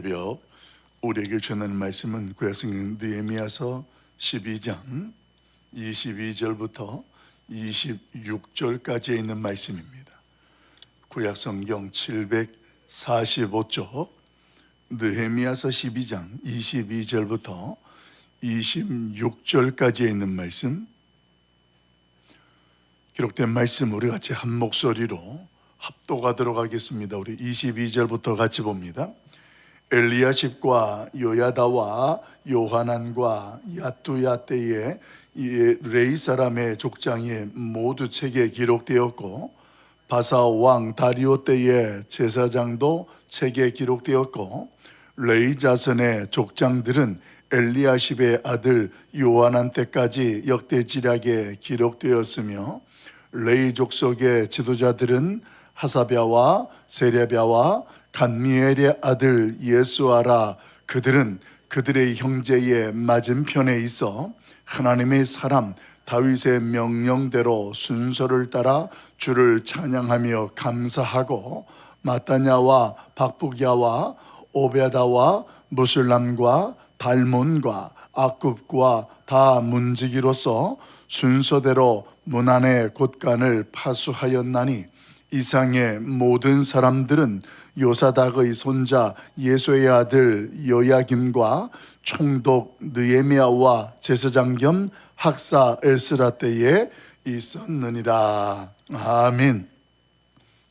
새벽 우리에게 전하는 말씀은 구약성경 느헤미야서 12장 22절부터 26절까지에 있는 말씀입니다. 구약성경 745쪽 느헤미야서 12장 22절부터 26절까지에 있는 말씀, 기록된 말씀 우리 같이 한 목소리로 합독하도록 하겠습니다. 우리 22절부터 같이 봅니다. 엘리야십과 요야다와 요하난과 야뚜야 때에 레이 사람의 족장이 모두 책에 기록되었고, 바사 왕 다리오 때의 제사장도 책에 기록되었고, 레이 자손의 족장들은 엘리야십의 아들 요하난 때까지 역대지략에 기록되었으며, 레이 족속의 지도자들은 하사랴와 세레랴와 간미엘의 아들 예수아라, 그들은 그들의 형제의 맞은편에 있어 하나님의 사람 다윗의 명령대로 순서를 따라 주를 찬양하며 감사하고, 마따냐와 박북야와 오베다와 무술람과 달몬과 아굽과 다 문지기로서 순서대로 문 안의 곳간을 파수하였나니, 이상의 모든 사람들은 요사닥의 손자 예수의 아들 요야김과 총독 느헤미야와 제사장 겸 학사 에스라 때에 있었느니라. 아멘.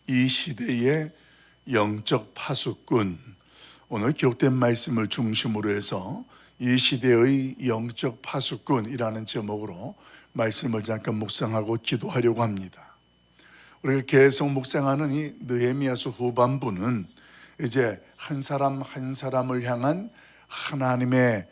이 시대의 영적 파수꾼, 오늘 기록된 말씀을 중심으로 해서 이 시대의 영적 파수꾼이라는 제목으로 말씀을 잠깐 묵상하고 기도하려고 합니다. 우리가 계속 묵상하는 이 느헤미야서 후반부는 이제 한 사람 한 사람을 향한 하나님의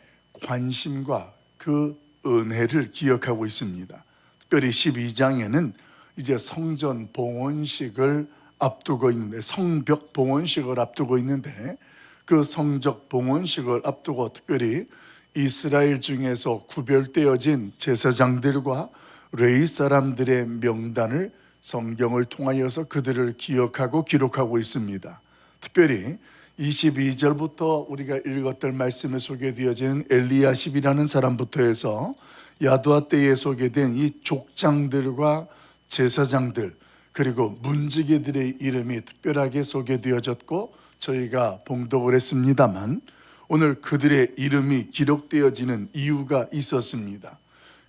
관심과 그 은혜를 기억하고 있습니다. 특별히 12장에는 이제 성전 봉헌식을 앞두고 있는데, 성벽 봉헌식을 앞두고 있는데, 그 성적 봉헌식을 앞두고 특별히 이스라엘 중에서 구별되어진 제사장들과 레위 사람들의 명단을 성경을 통하여서 그들을 기억하고 기록하고 있습니다. 특별히 22절부터 우리가 읽었던 말씀에 소개되어진 엘리야십이라는 사람부터 해서 야두아 때에 소개된 이 족장들과 제사장들, 그리고 문지기들의 이름이 특별하게 소개되어졌고 저희가 봉독을 했습니다만, 오늘 그들의 이름이 기록되어지는 이유가 있었습니다.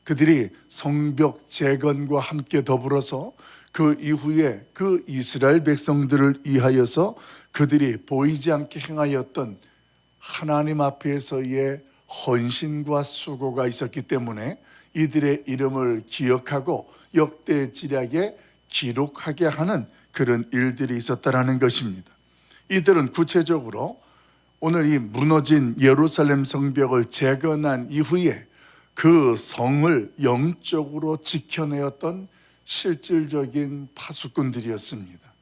그들이 성벽 재건과 함께 더불어서 그 이후에 그 이스라엘 백성들을 위하여서 그들이 보이지 않게 행하였던 하나님 앞에서의 헌신과 수고가 있었기 때문에 이들의 이름을 기억하고 역대지략에 기록하게 하는 그런 일들이 있었다는 것입니다. 이들은 구체적으로 오늘 이 무너진 예루살렘 성벽을 재건한 이후에 그 성을 영적으로 지켜내었던 실질적인 파수꾼들이었습니다.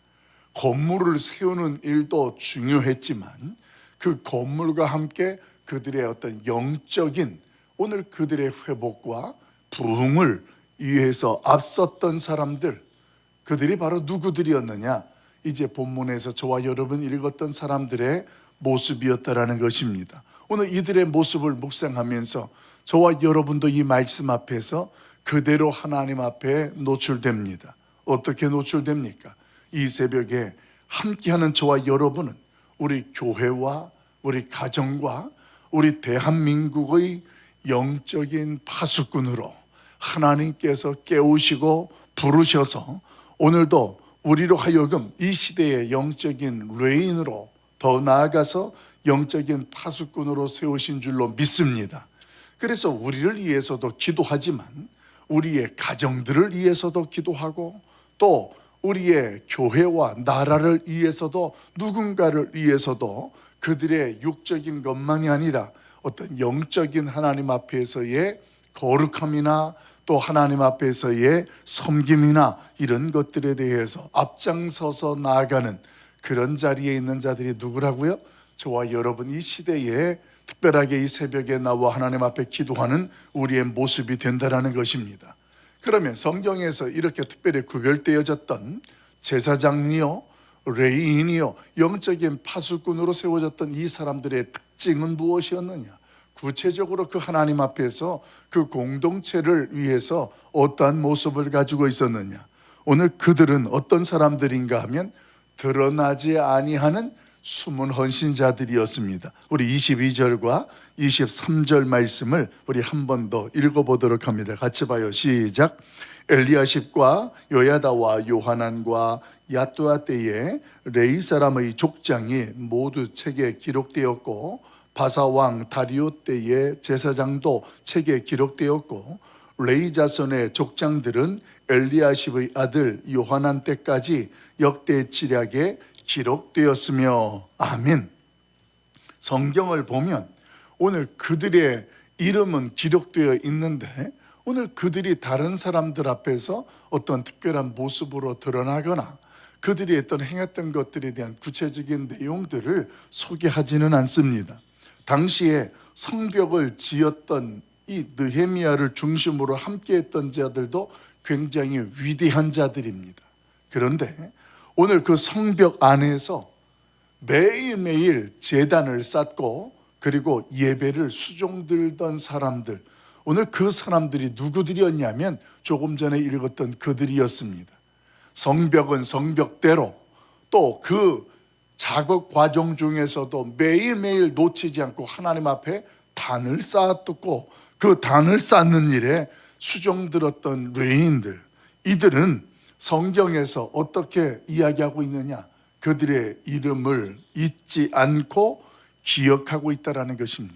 건물을 세우는 일도 중요했지만 그 건물과 함께 그들의 어떤 영적인, 오늘 그들의 회복과 부흥을 위해서 앞섰던 사람들, 그들이 바로 누구들이었느냐? 이제 본문에서 저와 여러분 읽었던 사람들의 모습이었다라는 것입니다. 오늘 이들의 모습을 묵상하면서 저와 여러분도 이 말씀 앞에서 그대로 하나님 앞에 노출됩니다. 어떻게 노출됩니까? 이 새벽에 함께하는 저와 여러분은 우리 교회와 우리 가정과 우리 대한민국의 영적인 파수꾼으로 하나님께서 깨우시고 부르셔서 오늘도 우리로 하여금 이 시대의 영적인 레인으로, 더 나아가서 영적인 파수꾼으로 세우신 줄로 믿습니다. 그래서 우리를 위해서도 기도하지만 우리의 가정들을 위해서도 기도하고, 또 우리의 교회와 나라를 위해서도, 누군가를 위해서도 그들의 육적인 것만이 아니라 어떤 영적인 하나님 앞에서의 거룩함이나 또 하나님 앞에서의 섬김이나 이런 것들에 대해서 앞장서서 나아가는 그런 자리에 있는 자들이 누구라고요? 저와 여러분 이 시대에 특별하게 이 새벽에 나와 하나님 앞에 기도하는 우리의 모습이 된다는 것입니다. 그러면 성경에서 이렇게 특별히 구별되어졌던 제사장이요 레인이요 영적인 파수꾼으로 세워졌던 이 사람들의 특징은 무엇이었느냐? 구체적으로 그 하나님 앞에서 그 공동체를 위해서 어떠한 모습을 가지고 있었느냐? 오늘 그들은 어떤 사람들인가 하면 드러나지 아니하는 숨은 헌신자들이었습니다. 우리 22절과 23절 말씀을 우리 한 번 더 읽어보도록 합니다. 같이 봐요. 시작. 엘리야십과 요야다와 요하난과 야뚜아 때에 레이 사람의 족장이 모두 책에 기록되었고, 바사왕 다리오 때의 제사장도 책에 기록되었고, 레이 자손의 족장들은 엘리야십의 아들 요하난 때까지 역대 지략에 기록되었으며. 아멘. 성경을 보면 오늘 그들의 이름은 기록되어 있는데, 오늘 그들이 다른 사람들 앞에서 어떤 특별한 모습으로 드러나거나 그들이 했던 행했던 것들에 대한 구체적인 내용들을 소개하지는 않습니다. 당시에 성벽을 지었던 이 느헤미야를 중심으로 함께했던 자들도 굉장히 위대한 자들입니다. 그런데 오늘 그 성벽 안에서 매일매일 제단을 쌓고 그리고 예배를 수종들던 사람들, 오늘 그 사람들이 누구들이었냐면 조금 전에 읽었던 그들이었습니다. 성벽은 성벽대로 또 그 작업 과정 중에서도 매일매일 놓치지 않고 하나님 앞에 단을 쌓았고, 그 단을 쌓는 일에 수종들었던 레인들, 이들은 성경에서 어떻게 이야기하고 있느냐? 그들의 이름을 잊지 않고 기억하고 있다는 것입니다.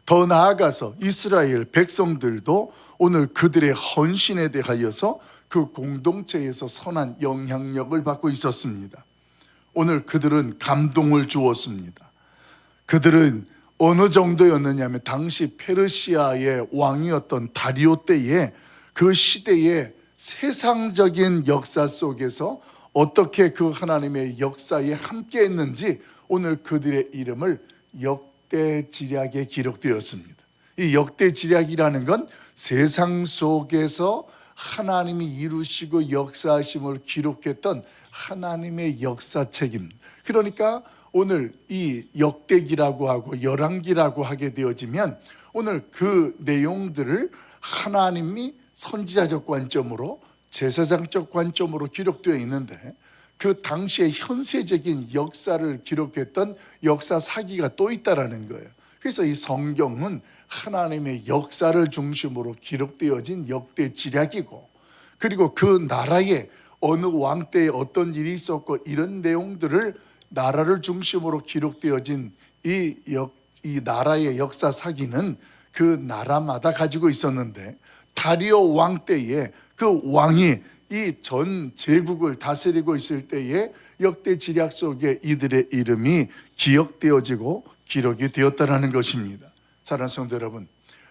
더 나아가서 이스라엘 백성들도 오늘 그들의 헌신에 대하여서 그 공동체에서 선한 영향력을 받고 있었습니다. 오늘 그들은 감동을 주었습니다. 그들은 어느 정도였느냐면 당시 페르시아의 왕이었던 다리오 때에 그 시대의 세상적인 역사 속에서 어떻게 그 하나님의 역사에 함께 했는지 오늘 그들의 이름을 역대지략에 기록되었습니다. 이 역대지략이라는 건 세상 속에서 하나님이 이루시고 역사하심을 기록했던 하나님의 역사책입니다. 그러니까 오늘 이 역대기라고 하고 열왕기라고 하게 되어지면 오늘 그 내용들을 하나님이 선지자적 관점으로 제사장적 관점으로 기록되어 있는데, 그 당시의 현세적인 역사를 기록했던 역사 사기가 또 있다라는 거예요. 그래서 이 성경은 하나님의 역사를 중심으로 기록되어진 역대 지략이고, 그리고 그 나라에 어느 왕 때에 어떤 일이 있었고 이런 내용들을 나라를 중심으로 기록되어진 이 나라의 역사 사기는 그 나라마다 가지고 있었는데, 다리오 왕 때에 그 왕이 이 전 제국을 다스리고 있을 때에 역대 지략 속에 이들의 이름이 기억되어지고 기록이 되었다는 것입니다. 사랑하는 성도 여러분,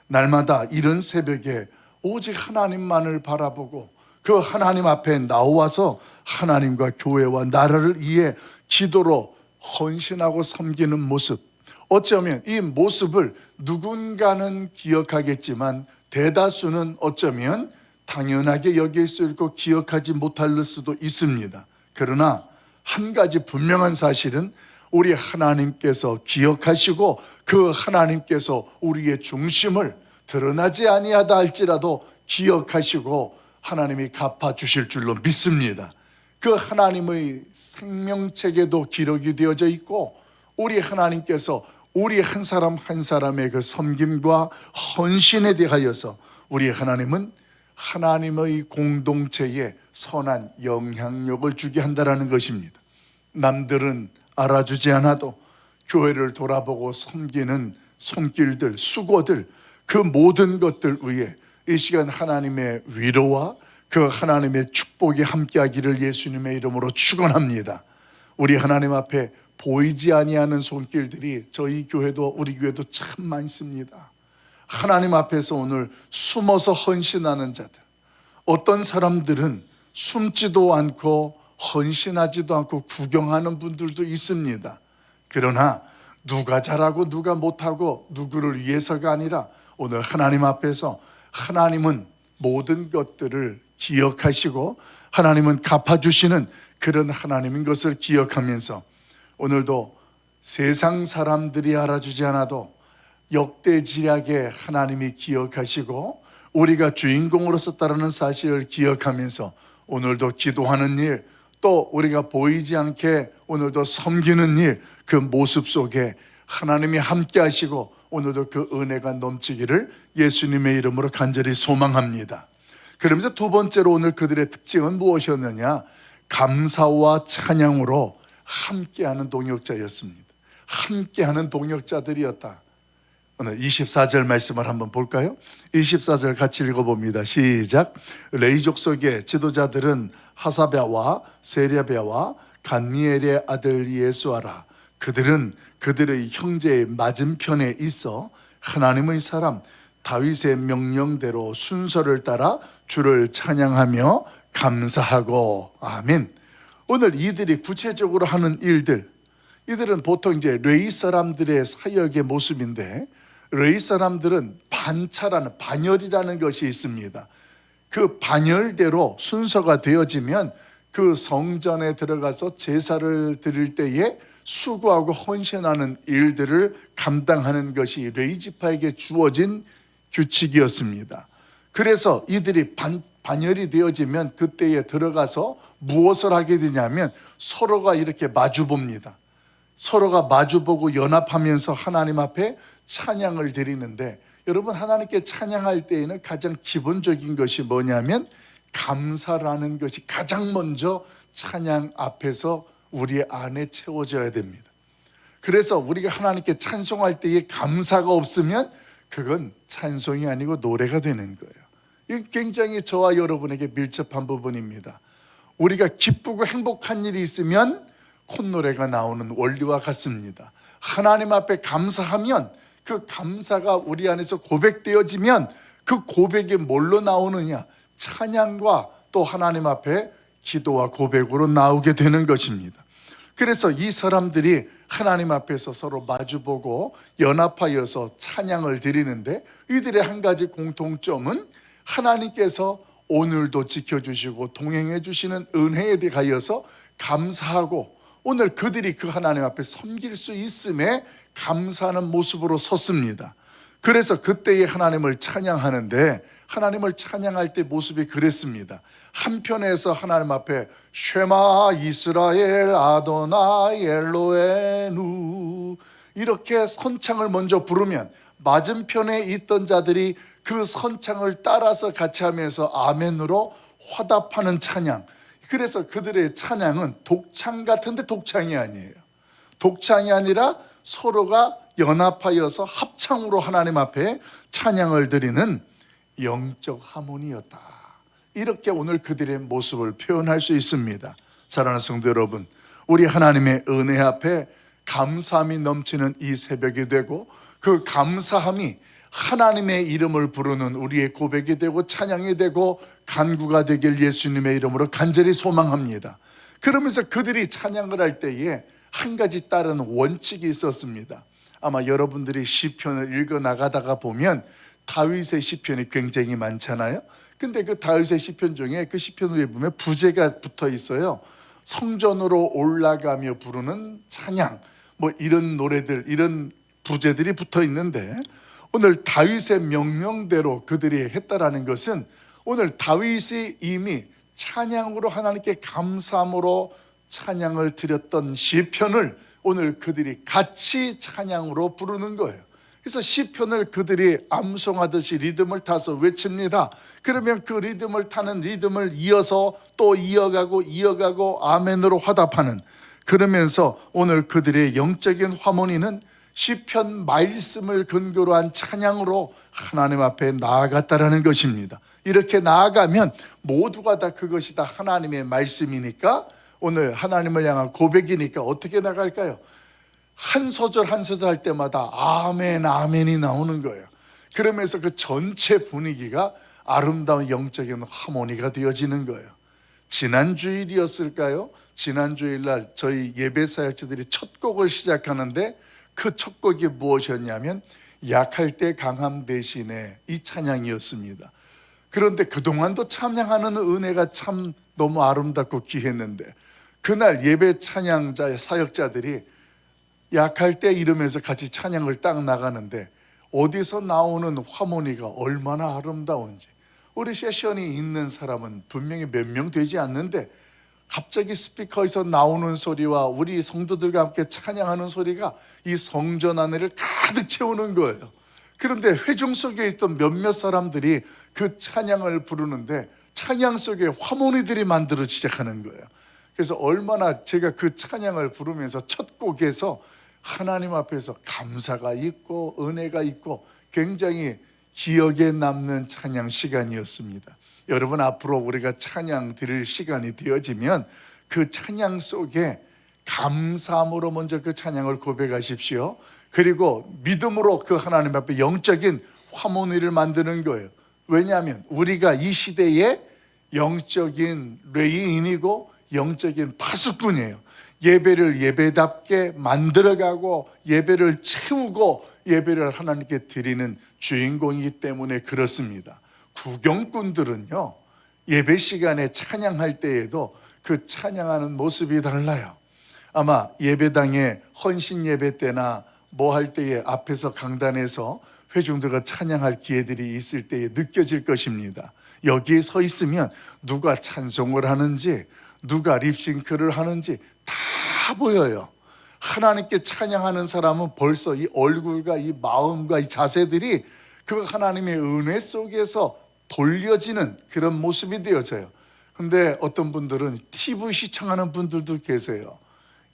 날마다 이런 새벽에 오직 하나님만을 바라보고 그 하나님 앞에 나와서 하나님과 교회와 나라를 위해 기도로 헌신하고 섬기는 모습, 어쩌면 이 모습을 누군가는 기억하겠지만 대다수는 어쩌면 당연하게 여길 수 있고 기억하지 못할 수도 있습니다. 그러나 한 가지 분명한 사실은 우리 하나님께서 기억하시고 그 하나님께서 우리의 중심을 드러나지 아니하다 할지라도 기억하시고 하나님이 갚아주실 줄로 믿습니다. 그 하나님의 생명책에도 기록이 되어져 있고, 우리 하나님께서 우리 한 사람 한 사람의 그 섬김과 헌신에 대하여서 우리 하나님은 하나님의 공동체에 선한 영향력을 주게 한다는 것입니다. 남들은 알아주지 않아도 교회를 돌아보고 섬기는 손길들, 수고들, 그 모든 것들 위해 이 시간 하나님의 위로와 그 하나님의 축복이 함께하기를 예수님의 이름으로 축원합니다. 우리 하나님 앞에 보이지 아니하는 손길들이 저희 교회도 우리 교회도 참 많습니다. 하나님 앞에서 오늘 숨어서 헌신하는 자들, 어떤 사람들은 숨지도 않고 헌신하지도 않고 구경하는 분들도 있습니다. 그러나 누가 잘하고 누가 못하고 누구를 위해서가 아니라 오늘 하나님 앞에서 하나님은 모든 것들을 기억하시고 하나님은 갚아주시는 그런 하나님인 것을 기억하면서 오늘도 세상 사람들이 알아주지 않아도 역대지략에 하나님이 기억하시고 우리가 주인공으로 썼다는 사실을 기억하면서 오늘도 기도하는 일, 또 우리가 보이지 않게 오늘도 섬기는 일, 그 모습 속에 하나님이 함께 하시고 오늘도 그 은혜가 넘치기를 예수님의 이름으로 간절히 소망합니다. 그러면서 두 번째로 오늘 그들의 특징은 무엇이었느냐? 감사와 찬양으로 함께하는 동역자였습니다. 함께하는 동역자들이었다. 오늘 24절 말씀을 한번 볼까요? 24절 같이 읽어봅니다. 시작. 레위 족속의 지도자들은 하사랴와 세랴랴와 간미엘의 아들 예수아라. 그들은 그들의 형제의 맞은편에 있어 하나님의 사람 다윗의 명령대로 순서를 따라 주를 찬양하며 감사하고. 아멘. 오늘 이들이 구체적으로 하는 일들, 이들은 보통 이제 레위 사람들의 사역의 모습인데, 레위 사람들은 반차라는, 반열이라는 것이 있습니다. 그 반열대로 순서가 되어지면 그 성전에 들어가서 제사를 드릴 때에 수고하고 헌신하는 일들을 감당하는 것이 레위 지파에게 주어진 규칙이었습니다. 그래서 이들이 반열이 되어지면 그때에 들어가서 무엇을 하게 되냐면 서로가 이렇게 마주봅니다. 서로가 마주보고 연합하면서 하나님 앞에 찬양을 드리는데, 여러분, 하나님께 찬양할 때에는 가장 기본적인 것이 뭐냐면 감사라는 것이 가장 먼저 찬양 앞에서 우리 안에 채워져야 됩니다. 그래서 우리가 하나님께 찬송할 때에 감사가 없으면 그건 찬송이 아니고 노래가 되는 거예요. 이건 굉장히 저와 여러분에게 밀접한 부분입니다. 우리가 기쁘고 행복한 일이 있으면 콧노래가 나오는 원리와 같습니다. 하나님 앞에 감사하면 그 감사가 우리 안에서 고백되어지면 그 고백이 뭘로 나오느냐? 찬양과 또 하나님 앞에 기도와 고백으로 나오게 되는 것입니다. 그래서 이 사람들이 하나님 앞에서 서로 마주보고 연합하여서 찬양을 드리는데, 이들의 한 가지 공통점은 하나님께서 오늘도 지켜주시고 동행해 주시는 은혜에 대하여서 감사하고, 오늘 그들이 그 하나님 앞에 섬길 수 있음에 감사하는 모습으로 섰습니다. 그래서 그때의 하나님을 찬양하는데, 하나님을 찬양할 때 모습이 그랬습니다. 한편에서 하나님 앞에 쉐마 이스라엘 아도나이 엘로에누 이렇게 선창을 먼저 부르면 맞은편에 있던 자들이 그 선창을 따라서 같이 하면서 아멘으로 화답하는 찬양. 그래서 그들의 찬양은 독창 같은데 독창이 아니에요. 독창이 아니라 서로가 연합하여서 합창으로 하나님 앞에 찬양을 드리는 영적 하모니였다. 이렇게 오늘 그들의 모습을 표현할 수 있습니다. 사랑하는 성도 여러분, 우리 하나님의 은혜 앞에 감사함이 넘치는 이 새벽이 되고, 그 감사함이 하나님의 이름을 부르는 우리의 고백이 되고 찬양이 되고 간구가 되길 예수님의 이름으로 간절히 소망합니다. 그러면서 그들이 찬양을 할 때에 한 가지 다른 원칙이 있었습니다. 아마 여러분들이 시편을 읽어 나가다가 보면 다윗의 시편이 굉장히 많잖아요. 근데 그 다윗의 시편 중에 그 시편을 보면 부제가 붙어 있어요. 성전으로 올라가며 부르는 찬양, 뭐 이런 노래들, 이런 부제들이 붙어 있는데, 오늘 다윗의 명령대로 그들이 했다라는 것은 오늘 다윗이 이미 찬양으로 하나님께 감사함으로 찬양을 드렸던 시편을 오늘 그들이 같이 찬양으로 부르는 거예요. 그래서 시편을 그들이 암송하듯이 리듬을 타서 외칩니다. 그러면 그 리듬을 타는 리듬을 이어서 또 이어가고 아멘으로 화답하는, 그러면서 오늘 그들의 영적인 화모니는 시편 말씀을 근거로 한 찬양으로 하나님 앞에 나아갔다라는 것입니다. 이렇게 나아가면 모두가 다 그것이 다 하나님의 말씀이니까, 오늘 하나님을 향한 고백이니까 어떻게 나갈까요? 한 소절 한 소절 할 때마다 아멘 아멘이 나오는 거예요. 그러면서 그 전체 분위기가 아름다운 영적인 하모니가 되어지는 거예요. 지난 주일이었을까요? 지난 주일날 저희 예배 사역자들이 첫 곡을 시작하는데, 그 첫 곡이 무엇이었냐면 약할 때 강함 대신에 이 찬양이었습니다. 그런데 그동안도 찬양하는 은혜가 참 너무 아름답고 귀했는데 그날 예배 찬양자 사역자들이 약할 때 이러면서 같이 찬양을 딱 나가는데 어디서 나오는 하모니가 얼마나 아름다운지, 우리 세션이 있는 사람은 분명히 몇 명 되지 않는데 갑자기 스피커에서 나오는 소리와 우리 성도들과 함께 찬양하는 소리가 이 성전 안을 가득 채우는 거예요. 그런데 회중 속에 있던 몇몇 사람들이 그 찬양을 부르는데 찬양 속에 하모니들이 만들어 시작하는 거예요. 그래서 얼마나 제가 그 찬양을 부르면서 첫 곡에서 하나님 앞에서 감사가 있고 은혜가 있고 굉장히 기억에 남는 찬양 시간이었습니다. 여러분, 앞으로 우리가 찬양 드릴 시간이 되어지면 그 찬양 속에 감사함으로 먼저 그 찬양을 고백하십시오. 그리고 믿음으로 그 하나님 앞에 영적인 화모니를 만드는 거예요. 왜냐하면 우리가 이 시대에 영적인 레이인이고 영적인 파수꾼이에요. 예배를 예배답게 만들어가고 예배를 채우고 예배를 하나님께 드리는 주인공이기 때문에 그렇습니다. 구경꾼들은요, 예배 시간에 찬양할 때에도 그 찬양하는 모습이 달라요. 아마 예배당에 헌신 예배 때나 뭐 할 때에 앞에서 강단에서 회중들과 찬양할 기회들이 있을 때에 느껴질 것입니다. 여기에 서 있으면 누가 찬송을 하는지 누가 립싱크를 하는지 다 보여요. 하나님께 찬양하는 사람은 벌써 이 얼굴과 이 마음과 이 자세들이 그 하나님의 은혜 속에서 돌려지는 그런 모습이 되어져요. 근데 어떤 분들은 TV 시청하는 분들도 계세요.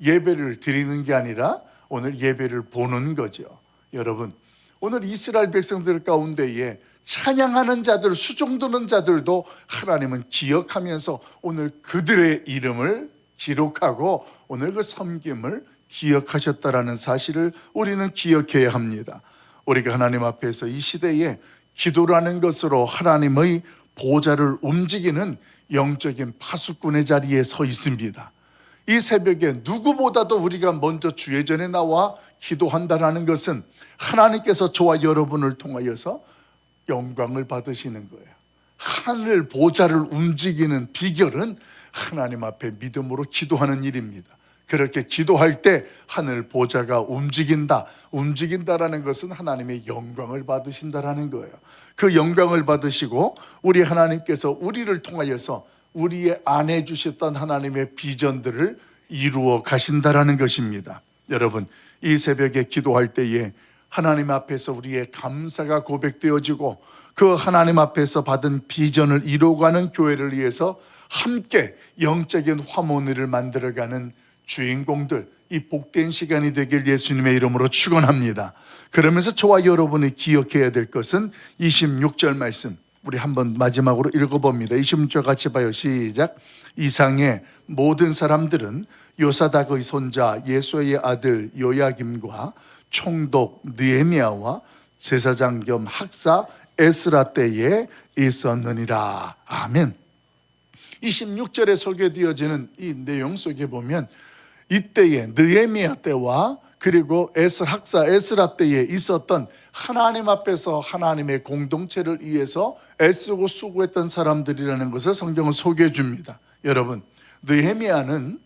예배를 드리는 게 아니라 오늘 예배를 보는 거죠. 여러분, 오늘 이스라엘 백성들 가운데에 찬양하는 자들, 수종드는 자들도 하나님은 기억하면서 오늘 그들의 이름을 기록하고 오늘 그 섬김을 기억하셨다라는 사실을 우리는 기억해야 합니다. 우리가 하나님 앞에서 이 시대에 기도라는 것으로 하나님의 보좌를 움직이는 영적인 파수꾼의 자리에 서 있습니다. 이 새벽에 누구보다도 우리가 먼저 주의 전에 나와 기도한다는 것은 하나님께서 저와 여러분을 통하여서 영광을 받으시는 거예요. 하늘 보좌를 움직이는 비결은 하나님 앞에 믿음으로 기도하는 일입니다. 그렇게 기도할 때 하늘 보좌가 움직인다라는 것은 하나님의 영광을 받으신다라는 거예요. 그 영광을 받으시고 우리 하나님께서 우리를 통하여서 우리의 안에 주셨던 하나님의 비전들을 이루어 가신다라는 것입니다. 여러분, 이 새벽에 기도할 때에 하나님 앞에서 우리의 감사가 고백되어지고 그 하나님 앞에서 받은 비전을 이루어가는 교회를 위해서 함께 영적인 화모니를 만들어가는 주인공들, 이 복된 시간이 되길 예수님의 이름으로 축원합니다. 그러면서 저와 여러분이 기억해야 될 것은 26절 말씀, 우리 한번 마지막으로 읽어봅니다. 26절 같이 봐요. 시작. 이상의 모든 사람들은 요사닥의 손자 예수의 아들 요야김과 총독 느헤미야와 제사장 겸 학사 에스라 때에 있었느니라. 아멘. 26절에 소개되어지는 이 내용 속에 보면 이때에 느헤미야 때와 그리고 학사 에스라 때에 있었던 하나님 앞에서 하나님의 공동체를 위해서 애쓰고 수고했던 사람들이라는 것을 성경은 소개해 줍니다. 여러분, 느헤미야는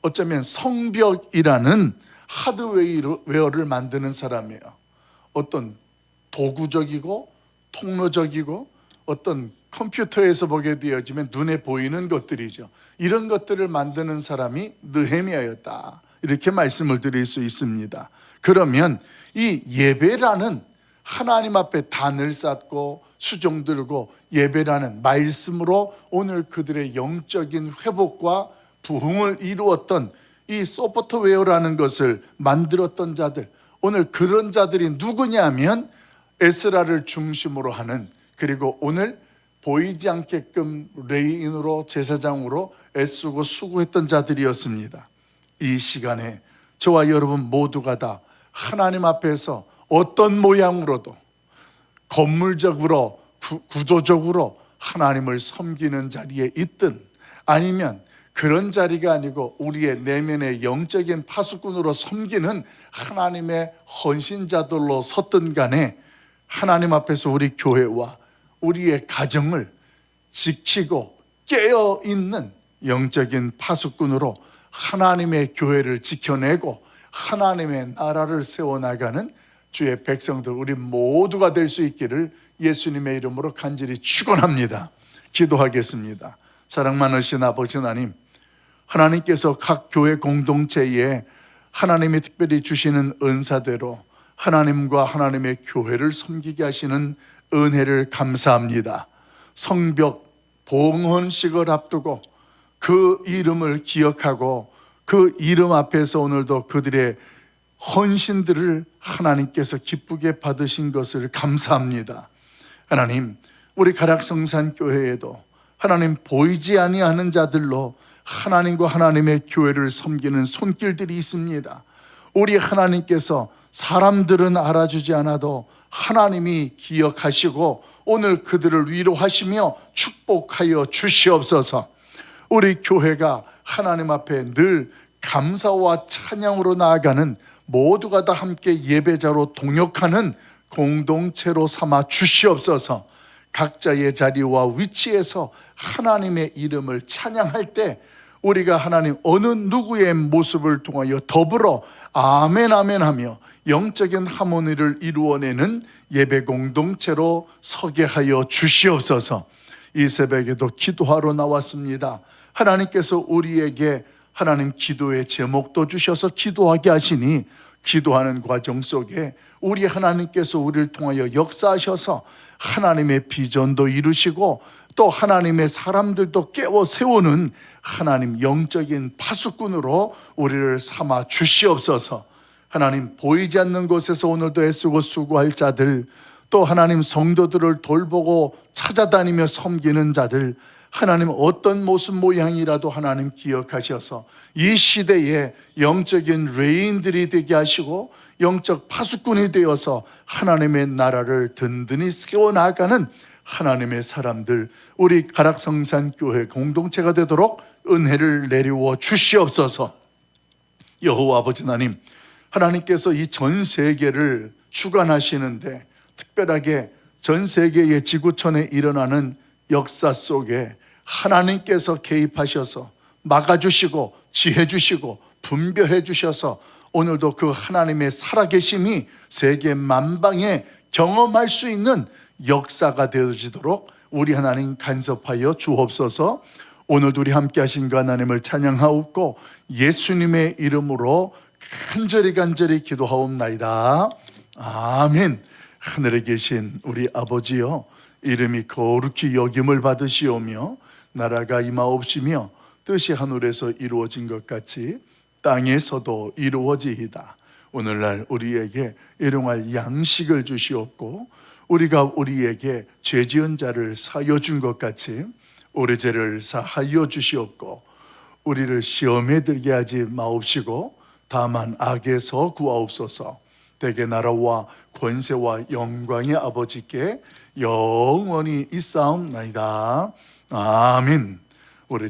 어쩌면 성벽이라는 하드웨어를 만드는 사람이에요. 어떤 도구적이고 통로적이고 어떤 컴퓨터에서 보게 되어지면 눈에 보이는 것들이죠. 이런 것들을 만드는 사람이 느헤미야였다, 이렇게 말씀을 드릴 수 있습니다. 그러면 이 예배라는 하나님 앞에 단을 쌓고 수종 들고 예배라는 말씀으로 오늘 그들의 영적인 회복과 부흥을 이루었던 이 소프트웨어라는 것을 만들었던 자들, 오늘 그런 자들이 누구냐면 에스라를 중심으로 하는, 그리고 오늘 보이지 않게끔 레이인으로 제사장으로 애쓰고 수고했던 자들이었습니다. 이 시간에 저와 여러분 모두가 다 하나님 앞에서 어떤 모양으로도 건물적으로 구조적으로 하나님을 섬기는 자리에 있든 아니면 그런 자리가 아니고 우리의 내면의 영적인 파수꾼으로 섬기는 하나님의 헌신자들로 섰든 간에 하나님 앞에서 우리 교회와 우리의 가정을 지키고 깨어있는 영적인 파수꾼으로 하나님의 교회를 지켜내고 하나님의 나라를 세워나가는 주의 백성들 우리 모두가 될 수 있기를 예수님의 이름으로 간절히 축원합니다. 기도하겠습니다. 사랑 많으신 아버지 하나님, 하나님께서 각 교회 공동체에 하나님이 특별히 주시는 은사대로 하나님과 하나님의 교회를 섬기게 하시는 은혜를 감사합니다. 성벽 봉헌식을 앞두고 그 이름을 기억하고 그 이름 앞에서 오늘도 그들의 헌신들을 하나님께서 기쁘게 받으신 것을 감사합니다. 하나님, 우리 가락성산교회에도 하나님 보이지 아니하는 자들로 하나님과 하나님의 교회를 섬기는 손길들이 있습니다. 우리 하나님께서 사람들은 알아주지 않아도 하나님이 기억하시고 오늘 그들을 위로하시며 축복하여 주시옵소서. 우리 교회가 하나님 앞에 늘 감사와 찬양으로 나아가는 모두가 다 함께 예배자로 동역하는 공동체로 삼아 주시옵소서. 각자의 자리와 위치에서 하나님의 이름을 찬양할 때 우리가 하나님 어느 누구의 모습을 통하여 더불어 아멘 아멘 하며 영적인 하모니를 이루어내는 예배 공동체로 서게 하여 주시옵소서. 이 새벽에도 기도하러 나왔습니다. 하나님께서 우리에게 하나님 기도의 제목도 주셔서 기도하게 하시니 기도하는 과정 속에 우리 하나님께서 우리를 통하여 역사하셔서 하나님의 비전도 이루시고 또 하나님의 사람들도 깨워 세우는 하나님 영적인 파수꾼으로 우리를 삼아 주시옵소서. 하나님 보이지 않는 곳에서 오늘도 애쓰고 수고할 자들, 또 하나님 성도들을 돌보고 찾아다니며 섬기는 자들, 하나님 어떤 모습 모양이라도 하나님 기억하셔서 이 시대에 영적인 레인들이 되게 하시고 영적 파수꾼이 되어서 하나님의 나라를 든든히 세워나가는 하나님의 사람들, 우리 가락성산교회 공동체가 되도록 은혜를 내리워 주시옵소서. 여호와 아버지 하나님, 하나님께서 이 전 세계를 주관하시는데 특별하게 전 세계의 지구촌에 일어나는 역사 속에 하나님께서 개입하셔서 막아주시고 지혜주시고 분별해 주셔서 오늘도 그 하나님의 살아계심이 세계 만방에 경험할 수 있는 역사가 되어지도록 우리 하나님 간섭하여 주옵소서. 오늘도 우리 함께 하신 그 하나님을 찬양하옵고 예수님의 이름으로 간절히 기도하옵나이다. 아멘. 하늘에 계신 우리 아버지여, 이름이 거룩히 여김을 받으시오며 나라가 임하옵시며 뜻이 하늘에서 이루어진 것 같이 땅에서도 이루어지이다. 오늘날 우리에게 일용할 양식을 주시옵고 우리가 우리에게 죄지은 자를 사하여 준 것 같이 우리 죄를 사하여 주시옵고 우리를 시험에 들게 하지 마옵시고 다만 악에서 구하옵소서. 대개 나라와 권세와 영광의 아버지께 영원히 있사옵나이다. 아멘.